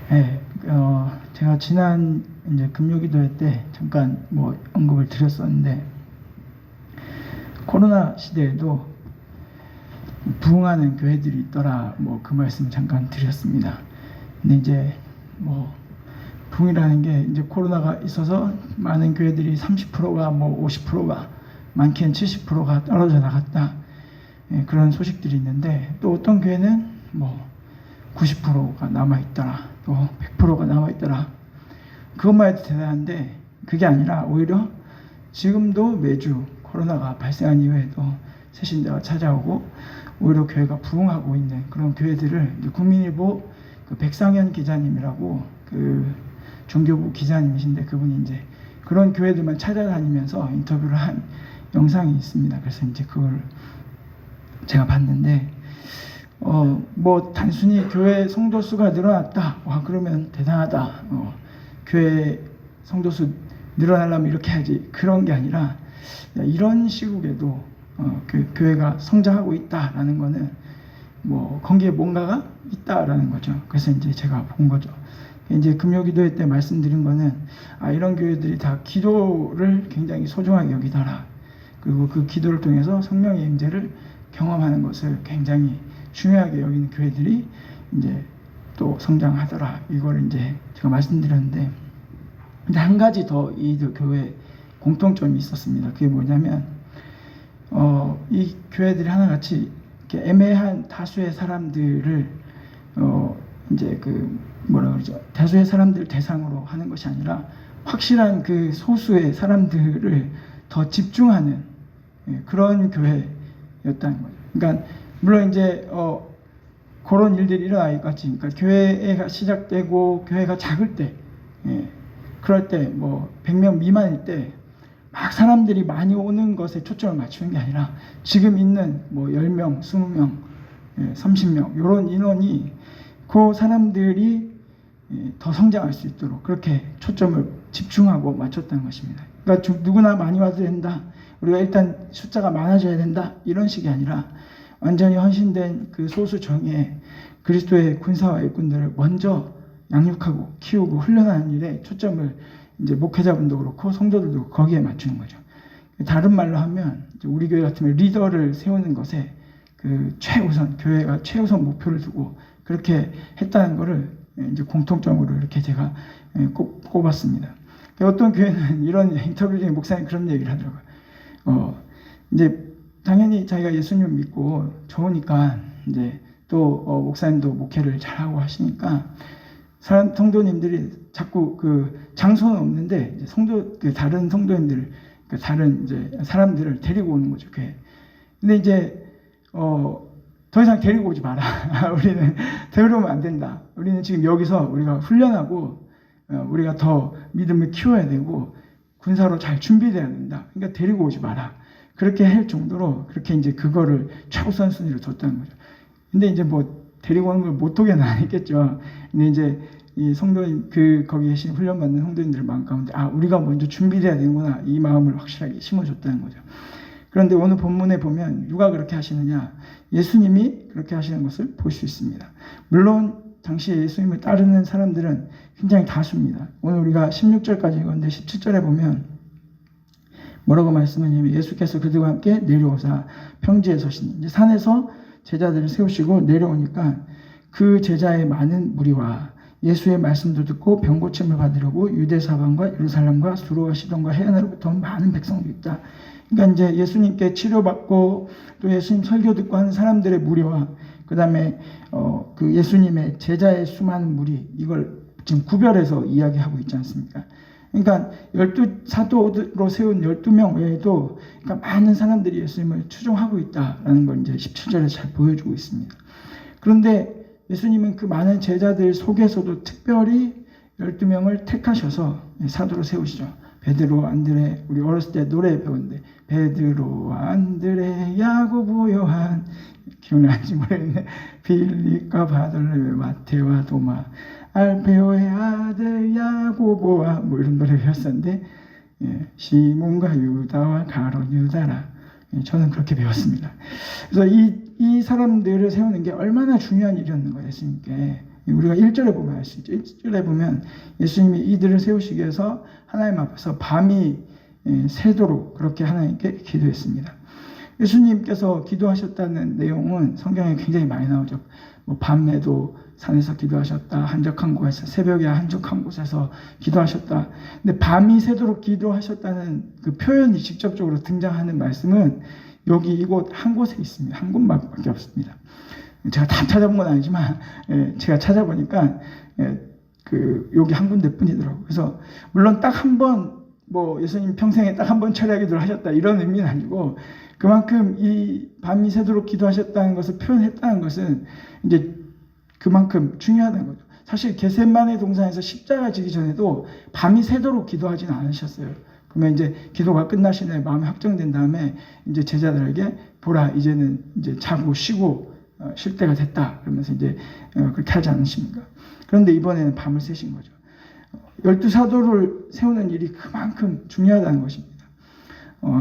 네, 제가 지난 이제 금요기도회 때 잠깐 뭐 언급을 드렸었는데, 코로나 시대에도 부흥하는 교회들이 있더라, 뭐 그 말씀 잠깐 드렸습니다. 근데 이제 뭐 부흥이라는 게 이제 코로나가 있어서 많은 교회들이 30%가 뭐 50%가 많게는 70%가 떨어져 나갔다, 그런 소식들이 있는데, 또 어떤 교회는 뭐 90%가 남아있더라, 또 100%가 남아있더라. 그것만 해도 대단한데, 그게 아니라 오히려 지금도 매주 코로나가 발생한 이후에도 새신자가 찾아오고 오히려 교회가 부흥하고 있는 그런 교회들을 국민일보 그 백상현 기자님이라고 그 종교부 기자님이신데, 그분이 이제 그런 교회들만 찾아다니면서 인터뷰를 한 영상이 있습니다. 그래서 이제 그걸 제가 봤는데, 뭐 단순히 교회 성도수가 늘어났다, 와 그러면 대단하다, 교회 성도수 늘어나려면 이렇게 해야지, 그런 게 아니라 이런 시국에도 교회가 성장하고 있다라는 거는 뭐 거기에 뭔가가 있다라는 거죠. 그래서 이제 제가 본 거죠. 이제 금요기도회 때 말씀드린 거는, 이런 교회들이 다 기도를 굉장히 소중하게 여기더라, 그리고 그 기도를 통해서 성령의 임재를 경험하는 것을 굉장히 중요하게 여기는 교회들이 이제 또 성장하더라, 이걸 이제 제가 말씀드렸는데, 근데 한 가지 더 이 교회 공통점이 있었습니다. 그게 뭐냐면, 이 교회들이 하나같이 이렇게 애매한 다수의 사람들을 이제 그 뭐라 그러죠, 다수의 사람들 대상으로 하는 것이 아니라 확실한 그 소수의 사람들을 더 집중하는, 그런 교회였다는 거죠. 그러니까 물론 이제 그런 일들이 일어나기까지, 그러니까 교회가 시작되고 교회가 작을 때, 그럴 때 뭐 100명 미만일 때 막 사람들이 많이 오는 것에 초점을 맞추는 게 아니라, 지금 있는 뭐 10명, 20명, 30명 이런 인원이 그 사람들이 더 성장할 수 있도록 그렇게 초점을 집중하고 맞췄다는 것입니다. 그러니까 누구나 많이 와도 된다, 우리가 일단 숫자가 많아져야 된다, 이런 식이 아니라 완전히 헌신된 그 소수 정예 그리스도의 군사와 일꾼들을 먼저 양육하고 키우고 훈련하는 일에 초점을 이제 목회자분도 그렇고 성도들도 거기에 맞추는 거죠. 다른 말로 하면 우리 교회 같으면 리더를 세우는 것에 그 최우선, 교회가 최우선 목표를 두고 그렇게 했다는 것을 이제 공통점으로 이렇게 제가 꼭 꼽았습니다. 어떤 교회는 이런 인터뷰 중에 목사님 그런 얘기를 하더라고요. 이제 당연히 자기가 예수님을 믿고 좋으니까 이제 또 목사님도 목회를 잘하고 하시니까 성도님들이 자꾸 그 장소는 없는데 이제 다른 성도님들, 그 다른 이제 사람들을 데리고 오는 거죠, 교회. 근데 이제 더 이상 데리고 오지 마라. 우리는 데려오면 안 된다. 우리는 지금 여기서 우리가 훈련하고 우리가 더 믿음을 키워야 되고 군사로 잘 준비돼야 된다. 그러니까 데리고 오지 마라. 그렇게 할 정도로 그렇게 이제 그거를 최우선 순위로 뒀다는 거죠. 근데 이제 뭐 데리고 오는 걸 못 오게는 아니겠죠. 근데 이제 이 성도인 거기 계신 훈련받는 성도인들 마음 가운데 우리가 먼저 준비돼야 되는구나, 이 마음을 확실하게 심어줬다는 거죠. 그런데 오늘 본문에 보면 누가 그렇게 하시느냐, 예수님이 그렇게 하시는 것을 볼 수 있습니다. 물론 당시에 예수님을 따르는 사람들은 굉장히 다수입니다. 오늘 우리가 16절까지 읽었는데 17절에 보면 뭐라고 말씀하냐면, 예수께서 그들과 함께 내려오사 평지에 서시니, 이제 산에서 제자들을 세우시고 내려오니까 그 제자의 많은 무리와 예수의 말씀도 듣고 병 고침을 받으려고 유대 사방과 예루살렘과 수로와 시돈과 해안으로부터 많은 백성도 있다. 그러니까 이제 예수님께 치료받고 또 예수님 설교 듣고 하는 사람들의 무리와 그 다음에 그 예수님의 제자의 수많은 무리, 이걸 지금 구별해서 이야기하고 있지 않습니까? 그러니까 12사도로 세운 12명 외에도 그러니까 많은 사람들이 예수님을 추종하고 있다라는 걸 이제 17절에 잘 보여주고 있습니다. 그런데 예수님은 그 많은 제자들 속에서도 특별히 12명을 택하셔서 사도로 세우시죠. 베드로, 안드레, 우리 어렸을 때 노래 배웠는데 베드로, 안드레, 야고보, 요한, 기억나는지 모르겠네. 빌립과 바돌로메, 마테와 도마, 알페오의 아들 야고보와 뭐 이런 노래 배웠었는데, 시몬과 유다와 가롯 유다라, 저는 그렇게 배웠습니다. 그래서 이 사람들을 세우는 게 얼마나 중요한 일이었는 거예요, 예수님께. 우리가 1절에 보면 알 수 있죠. 1절에 보면 예수님이 이들을 세우시기 위해서 하나님 앞에서 밤이 새도록 그렇게 하나님께 기도했습니다. 예수님께서 기도하셨다는 내용은 성경에 굉장히 많이 나오죠. 뭐 밤에도 산에서 기도하셨다, 한적한 곳에서, 새벽에 한적한 곳에서 기도하셨다. 근데 밤이 새도록 기도하셨다는 그 표현이 직접적으로 등장하는 말씀은 여기 이곳 한 곳에 있습니다. 한 곳밖에 없습니다. 제가 다 찾아본 건 아니지만 제가 찾아보니까 여기 한 군데뿐이더라고요. 그래서 물론 딱 한 번 뭐 예수님 평생에 딱 한 번 철야 기도를 하셨다 이런 의미는 아니고, 그만큼 이 밤이 새도록 기도하셨다는 것을 표현했다는 것은 이제 그만큼 중요하다는 거죠. 사실 겟세마네 동산에서 십자가 지기 전에도 밤이 새도록 기도하지는 않으셨어요. 그러면 이제 기도가 끝나시네 마음이 확정된 다음에 이제 제자들에게 보라, 이제는 이제 자고 쉬고 쉴 때가 됐다, 그러면서 이제 그렇게 하지 않으십니까? 그런데 이번에는 밤을 새신 거죠. 12사도를 세우는 일이 그만큼 중요하다는 것입니다.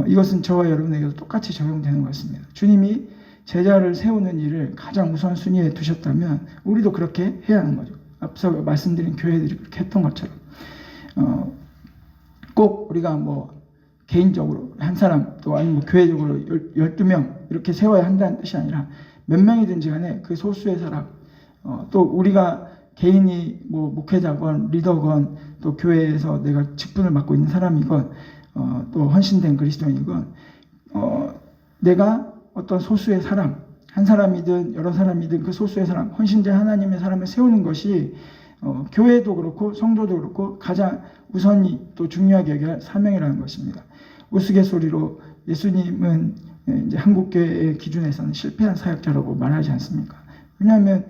이것은 저와 여러분에게도 똑같이 적용되는 것 같습니다. 주님이 제자를 세우는 일을 가장 우선순위에 두셨다면 우리도 그렇게 해야 하는 거죠. 앞서 말씀드린 교회들이 그렇게 했던 것처럼 꼭 우리가 뭐 개인적으로 한 사람 또 아니면 뭐 교회적으로 12명 이렇게 세워야 한다는 뜻이 아니라 몇 명이든지 간에 그 소수의 사람, 또 우리가 개인이 뭐 목회자건 리더건 또 교회에서 내가 직분을 맡고 있는 사람이건 또 헌신된 그리스도인이건 내가 어떤 소수의 사람, 한 사람이든 여러 사람이든 그 소수의 사람, 헌신된 하나님의 사람을 세우는 것이 교회도 그렇고 성도도 그렇고 가장 우선이 또 중요하게 여겨야 할 사명이라는 것입니다. 우스갯소리로 예수님은 이제 한국교회의 기준에서는 실패한 사역자라고 말하지 않습니까? 왜냐하면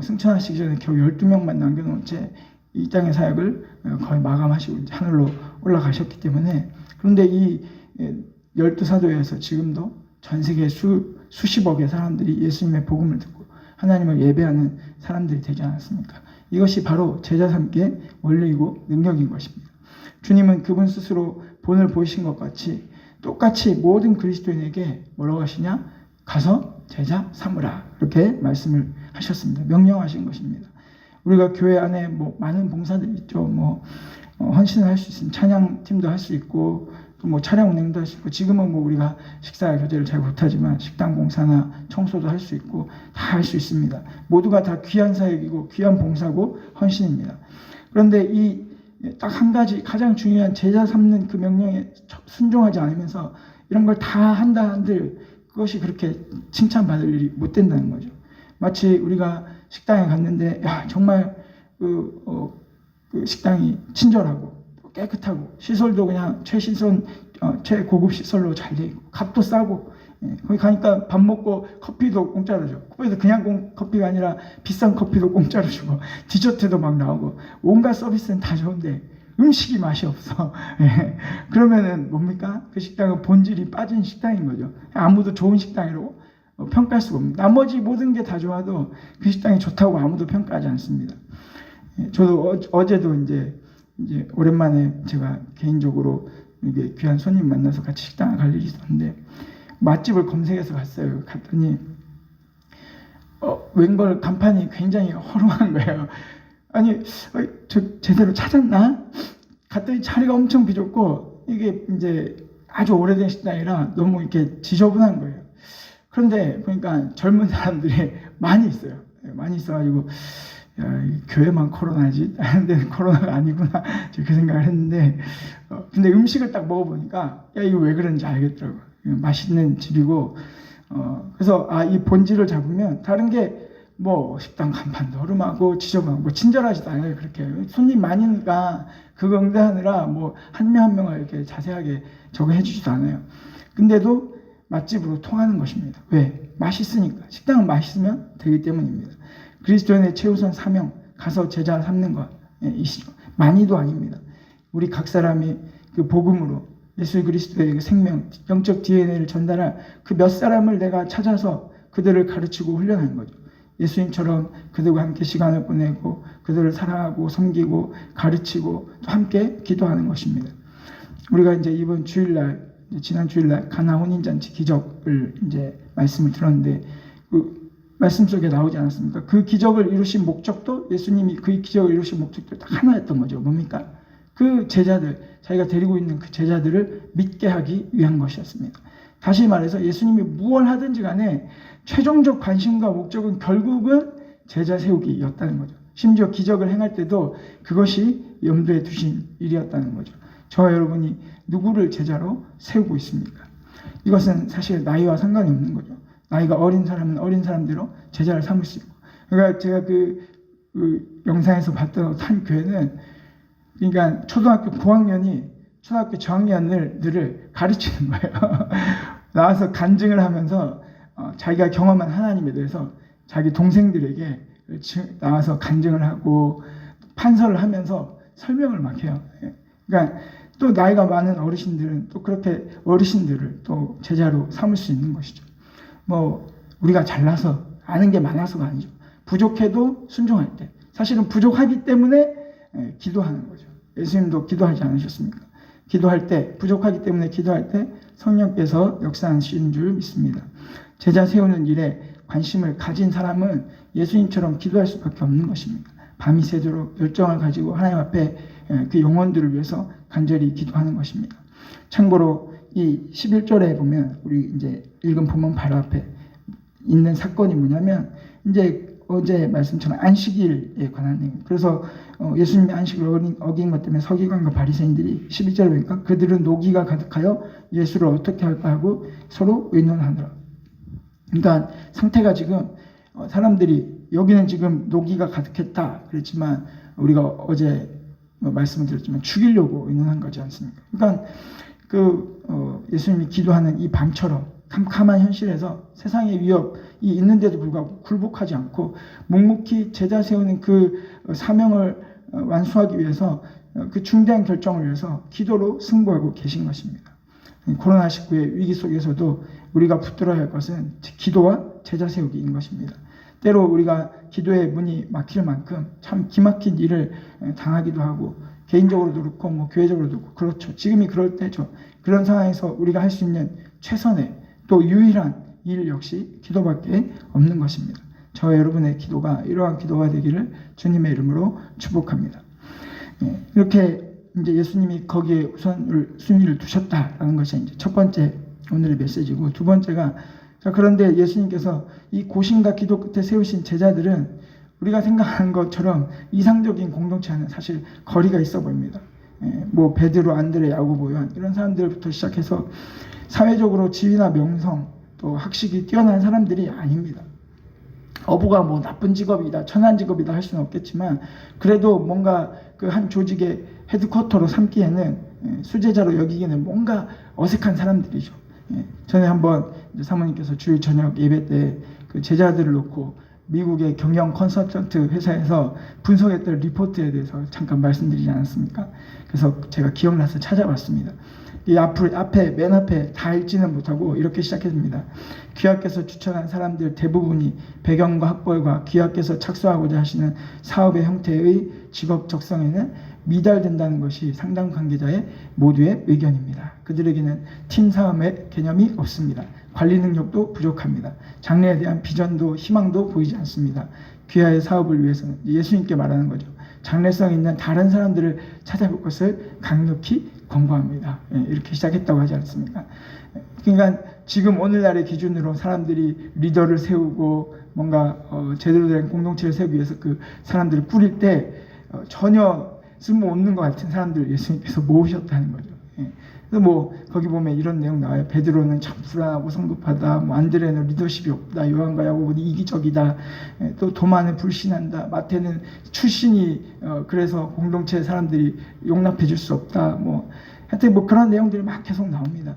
승천하시기 전에 겨우 12명만 남겨놓은 채 이 땅의 사역을 거의 마감하시고 이제 하늘로 올라가셨기 때문에, 그런데 이 12사도에서 지금도 전 세계 수십억의 사람들이 예수님의 복음을 듣고 하나님을 예배하는 사람들이 되지 않았습니까? 이것이 바로 제자 삼기의 원리이고 능력인 것입니다. 주님은 그분 스스로 본을 보이신 것 같이 똑같이 모든 그리스도인에게 뭐라고 하시냐? 가서 제자 삼으라, 이렇게 말씀을 하셨습니다. 명령하신 것입니다. 우리가 교회 안에 뭐 많은 봉사들이 있죠. 뭐 헌신을 할 수 있으면 찬양팀도 할 수 있고 또 뭐 차량 운행도 할 수 있고, 지금은 뭐 우리가 식사 교제를 잘 못하지만 식당 봉사나 청소도 할 수 있고 다 할 수 있습니다. 모두가 다 귀한 사역이고 귀한 봉사고 헌신입니다. 그런데 이 딱 한 가지 가장 중요한 제자 삼는 그 명령에 순종하지 않으면서 이런 걸 다 한다 한들 그것이 그렇게 칭찬받을 일이 못 된다는 거죠. 마치 우리가 식당에 갔는데 야 정말 그 식당이 친절하고 깨끗하고 시설도 그냥 최신선 최고급 시설로 잘 돼 있고 값도 싸고, 거기 가니까 밥 먹고 커피도 공짜로 줘. 그래서 그냥 커피가 아니라 비싼 커피도 공짜로 주고 디저트도 막 나오고 온갖 서비스는 다 좋은데 음식이 맛이 없어. 그러면은 뭡니까? 그 식당은 본질이 빠진 식당인 거죠. 아무도 좋은 식당이라고 평가할 수가 없습니다. 나머지 모든 게 다 좋아도 그 식당이 좋다고 아무도 평가하지 않습니다. 저도 어제도 이제 오랜만에 제가 개인적으로 이게 귀한 손님 만나서 같이 식당을 갈 일이 있었는데 맛집을 검색해서 갔어요. 갔더니 웬걸 간판이 굉장히 허름한 거예요. 아니 저 제대로 찾았나? 갔더니 자리가 엄청 비좁고 이게 이제 아주 오래된 식당이라 너무 이렇게 지저분한 거예요. 그런데 보니까 젊은 사람들이 많이 있어요. 많이 있어가지고 야, 교회만 코로나지 다른 데는 코로나가 아니구나 그 생각을 했는데 근데 음식을 딱 먹어보니까 야 이거 왜 그런지 알겠더라고요. 맛있는 집이고 그래서 이 본질을 잡으면 다른 게 뭐 식당 간판도 허름하고 지저분하고 뭐 친절하지도 않아요. 그렇게 손님 많으니까 그거 응대하느라 뭐 한 명 한 명을 이렇게 자세하게 저거 해주지도 않아요. 근데도 맛집으로 통하는 것입니다. 왜? 맛있으니까. 식당은 맛있으면 되기 때문입니다. 그리스도인의 최우선 사명, 가서 제자 삼는 것이시죠. 많이도 아닙니다. 우리 각 사람이 그 복음으로 예수 그리스도의 그 생명, 영적 DNA를 전달할 그 몇 사람을 내가 찾아서 그들을 가르치고 훈련하는 거죠. 예수님처럼 그들과 함께 시간을 보내고 그들을 사랑하고 섬기고 가르치고 또 함께 기도하는 것입니다. 우리가 이제 이번 주일날, 지난 주일날 가나 혼인잔치 기적을 이제 말씀을 들었는데 말씀 속에 나오지 않았습니까? 그 기적을 이루신 목적도, 예수님이 그 기적을 이루신 목적도 다 하나였던 거죠. 뭡니까? 그 제자들, 자기가 데리고 있는 그 제자들을 믿게 하기 위한 것이었습니다. 다시 말해서 예수님이 무엇을 하든지 간에 최종적 관심과 목적은 결국은 제자 세우기였다는 거죠. 심지어 기적을 행할 때도 그것이 염두에 두신 일이었다는 거죠. 저와 여러분이 누구를 제자로 세우고 있습니까? 이것은 사실 나이와 상관이 없는 거죠. 나이가 어린 사람은 어린 사람대로 제자를 삼을 수 있고. 그러니까 제가 그 영상에서 봤던 한 교회는, 그러니까 초등학교 고학년이 초등학교 저학년들을 가르치는 거예요. 나와서 간증을 하면서 자기가 경험한 하나님에 대해서 자기 동생들에게 나와서 간증을 하고 판서를 하면서 설명을 막 해요. 그러니까 또 나이가 많은 어르신들은 또 그렇게 어르신들을 또 제자로 삼을 수 있는 것이죠. 뭐 우리가 잘나서 아는 게 많아서가 아니죠. 부족해도 순종할 때, 사실은 부족하기 때문에 기도하는 거죠. 예수님도 기도하지 않으셨습니까? 기도할 때, 부족하기 때문에 기도할 때 성령께서 역사하시는 줄 믿습니다. 제자 세우는 일에 관심을 가진 사람은 예수님처럼 기도할 수밖에 없는 것입니다. 밤이 새도록 열정을 가지고 하나님 앞에 그 영혼들을 위해서 간절히 기도하는 것입니다. 참고로 이 11절에 보면, 우리 이제 읽은 본문 바로 앞에 있는 사건이 뭐냐면, 이제 어제 말씀처럼 안식일에 관한 내용. 그래서 예수님이 안식을 어긴 것 때문에 서기관과 바리새인들이 11절에 보니까 그들은 노기가 가득하여 예수를 어떻게 할까 하고 서로 의논하더라. 그러니까 상태가 지금 사람들이, 여기는 지금 노기가 가득했다 그랬지만 우리가 어제 말씀을 드렸지만 죽이려고 의논한 거지 않습니까? 그러니까 예수님이 기도하는 이 밤처럼 캄캄한 현실에서 세상의 위협이 있는데도 불구하고 굴복하지 않고 묵묵히 제자 세우는 그 사명을 완수하기 위해서, 그 중대한 결정을 위해서 기도로 승부하고 계신 것입니다. 코로나19의 위기 속에서도 우리가 붙들어야 할 것은 기도와 제자 세우기인 것입니다. 때로 우리가 기도의 문이 막힐 만큼 참 기막힌 일을 당하기도 하고, 개인적으로도 그렇고 뭐 교회적으로도 그렇고, 그렇죠. 지금이 그럴 때죠. 그런 상황에서 우리가 할 수 있는 최선의 또 유일한 일 역시 기도밖에 없는 것입니다. 저와 여러분의 기도가 이러한 기도가 되기를 주님의 이름으로 축복합니다. 이렇게 이제 예수님이 거기에 순위를 두셨다라는 것이 이제 첫 번째 오늘의 메시지고, 두 번째가, 자, 그런데 예수님께서 이 고심과 기도 끝에 세우신 제자들은 우리가 생각하는 것처럼 이상적인 공동체와는 사실 거리가 있어 보입니다. 뭐 베드로, 안드레, 야고보, 요한 이런 사람들부터 시작해서 사회적으로 지위나 명성 또 학식이 뛰어난 사람들이 아닙니다. 어부가 뭐 나쁜 직업이다, 천한 직업이다 할 수는 없겠지만, 그래도 뭔가 그 한 조직의 헤드쿼터로 삼기에는, 수제자로 여기기에는 뭔가 어색한 사람들이죠. 전에 한번 사모님께서 주일 저녁 예배 때 그 제자들을 놓고 미국의 경영 컨설턴트 회사에서 분석했던 리포트에 대해서 잠깐 말씀드리지 않았습니까? 그래서 제가 기억나서 찾아봤습니다. 이 맨 앞에 다 읽지는 못하고 이렇게 시작했습니다. 귀하께서 추천한 사람들 대부분이 배경과 학벌과 귀하께서 착수하고자 하시는 사업의 형태의 직업 적성에는 미달된다는 것이 상당 관계자의 모두의 의견입니다. 그들에게는 팀 사업의 개념이 없습니다. 관리 능력도 부족합니다. 장래에 대한 비전도 희망도 보이지 않습니다. 귀하의 사업을 위해서는, 예수님께 말하는 거죠, 장래성 있는 다른 사람들을 찾아볼 것을 강력히 권고합니다. 이렇게 시작했다고 하지 않습니까? 그러니까 지금 오늘날의 기준으로 사람들이 리더를 세우고 뭔가 제대로 된 공동체를 세우기 위해서 그 사람들을 꾸릴 때 전혀 쓸모없는 것 같은 사람들을 예수님께서 모으셨다는 거죠. 그래서 뭐 거기 보면 이런 내용 나와요. 베드로는 참 불안하고 성급하다, 뭐 안드레는 리더십이 없다, 요한과 야고보는 이기적이다, 또 도마는 불신한다, 마태는 출신이 그래서 공동체 사람들이 용납해 줄 수 없다, 뭐 하여튼 뭐 그런 내용들이 막 계속 나옵니다.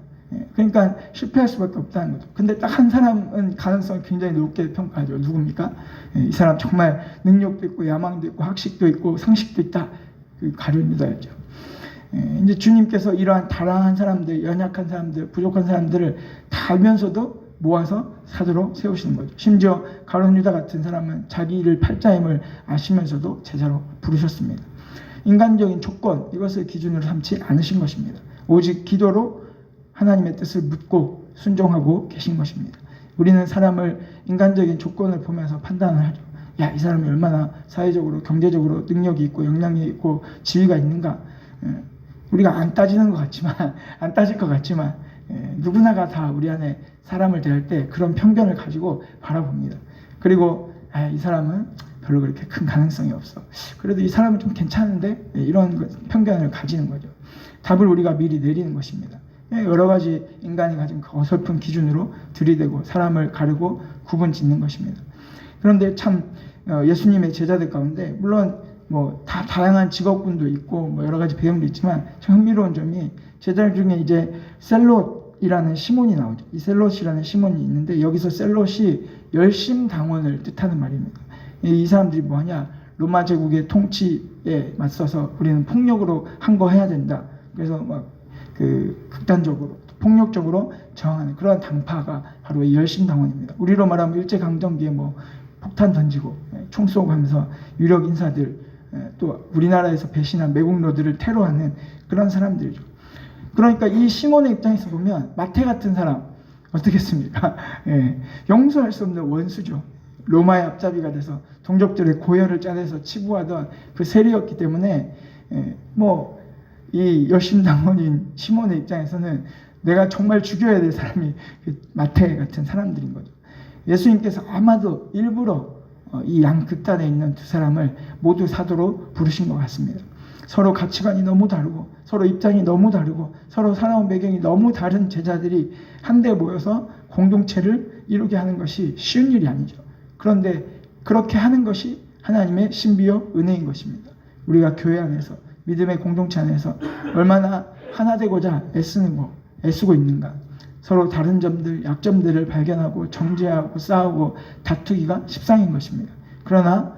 그러니까 실패할 수밖에 없다는 거죠. 근데 딱 한 사람은 가능성을 굉장히 높게 평가하죠. 누굽니까? 이 사람 정말 능력도 있고 야망도 있고 학식도 있고 상식도 있다, 그 가룟 유다였죠. 이제 주님께서 이러한 다량한 사람들, 연약한 사람들, 부족한 사람들을 다 알면서도 모아서 사도로 세우시는 거죠. 심지어 가룟 유다 같은 사람은 자기 일을 팔자임을 아시면서도 제자로 부르셨습니다. 인간적인 조건, 이것을 기준으로 삼지 않으신 것입니다. 오직 기도로 하나님의 뜻을 묻고 순종하고 계신 것입니다. 우리는 사람을 인간적인 조건을 보면서 판단을 하죠. 야, 이 사람이 얼마나 사회적으로, 경제적으로 능력이 있고 역량이 있고 지위가 있는가. 우리가 안 따지는 것 같지만, 안 따질 것 같지만, 누구나가 다 우리 안에 사람을 대할 때 그런 편견을 가지고 바라봅니다. 그리고 이 사람은 별로 그렇게 큰 가능성이 없어. 그래도 이 사람은 좀 괜찮은데, 이런 편견을 가지는 거죠. 답을 우리가 미리 내리는 것입니다. 여러 가지 인간이 가진 그 어설픈 기준으로 들이대고 사람을 가르고 구분 짓는 것입니다. 그런데 참 예수님의 제자들 가운데 물론 뭐 다 다양한 직업군도 있고 뭐 여러 가지 배경도 있지만 참 흥미로운 점이 제자 중에 이제 셀롯이라는 시몬이 나오죠. 이 셀롯이라는 시몬이 있는데 여기서 셀롯이 열심당원을 뜻하는 말입니다. 이 사람들이 뭐하냐? 로마 제국의 통치에 맞서서 우리는 폭력으로 항거해야 된다. 그래서 막 극단적으로 폭력적으로 저항하는 그러한 당파가 바로 이 열심당원입니다. 우리로 말하면 일제강점기에 뭐 폭탄 던지고 총 쏘고 하면서 유력 인사들, 또 우리나라에서 배신한 매국노들을 테러하는 그런 사람들이죠. 그러니까 이 시몬의 입장에서 보면 마태 같은 사람 어떻겠습니까? 용서할 수 없는 원수죠. 로마의 앞잡이가 돼서 동족들의 고열을 짜내서 치부하던 그 세리였기 때문에 이 열심당원인 시몬의 입장에서는 내가 정말 죽여야 될 사람이 마태 같은 사람들인 거죠. 예수님께서 아마도 일부러 이 양극단에 있는 두 사람을 모두 사도로 부르신 것 같습니다. 서로 가치관이 너무 다르고 서로 입장이 너무 다르고 서로 살아온 배경이 너무 다른 제자들이 한데 모여서 공동체를 이루게 하는 것이 쉬운 일이 아니죠. 그런데 그렇게 하는 것이 하나님의 신비요 은혜인 것입니다. 우리가 교회 안에서 믿음의 공동체 안에서 얼마나 하나 되고자 애쓰고 있는가. 서로 다른 점들, 약점들을 발견하고 정죄하고 싸우고 다투기가 십상인 것입니다. 그러나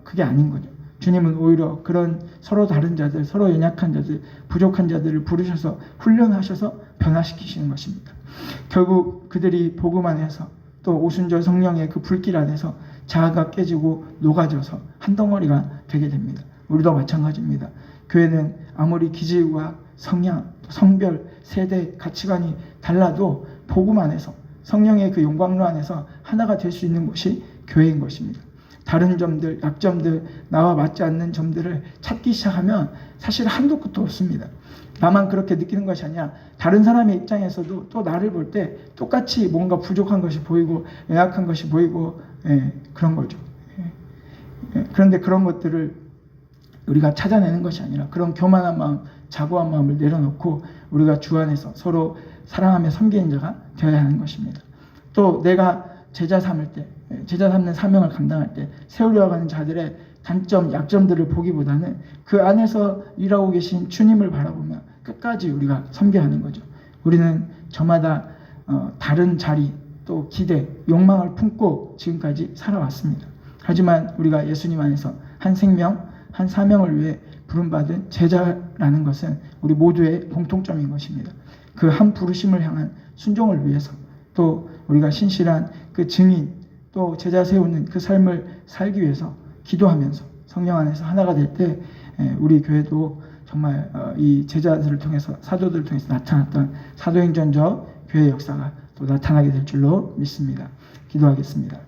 그게 아닌 거죠. 주님은 오히려 그런 서로 다른 자들, 서로 연약한 자들, 부족한 자들을 부르셔서 훈련하셔서 변화시키시는 것입니다. 결국 그들이 복음 안에서 또 오순절 성령의 그 불길 안에서 자아가 깨지고 녹아져서 한 덩어리가 되게 됩니다. 우리도 마찬가지입니다. 교회는 아무리 기질과 성향, 성별, 세대, 가치관이 달라도 복음 안에서 성령의 그 용광로 안에서 하나가 될 수 있는 곳이 교회인 것입니다. 다른 점들, 약점들, 나와 맞지 않는 점들을 찾기 시작하면 사실 한도 끝도 없습니다. 나만 그렇게 느끼는 것이 아니라 다른 사람의 입장에서도 또 나를 볼 때 똑같이 뭔가 부족한 것이 보이고 연약한 것이 보이고 그런 거죠. 그런데 그런 것들을 우리가 찾아내는 것이 아니라 그런 교만한 마음, 자고한 마음을 내려놓고 우리가 주 안에서 서로 사랑하며 섬기는 자가 되어야 하는 것입니다. 또 내가 제자 삼을 때, 제자 삼는 사명을 감당할 때 세우려 가는 자들의 단점, 약점들을 보기보다는 그 안에서 일하고 계신 주님을 바라보며 끝까지 우리가 섬겨야 하는 거죠. 우리는 저마다 다른 자리, 또 기대, 욕망을 품고 지금까지 살아왔습니다. 하지만 우리가 예수님 안에서 한 생명, 한 사명을 위해 부름받은 제자라는 것은 우리 모두의 공통점인 것입니다. 그 한 부르심을 향한 순종을 위해서 또 우리가 신실한 그 증인 또 제자 세우는 그 삶을 살기 위해서 기도하면서 성령 안에서 하나가 될 때 우리 교회도 정말 이 제자들을 통해서 사도들을 통해서 나타났던 사도행전적 교회 역사가 또 나타나게 될 줄로 믿습니다. 기도하겠습니다.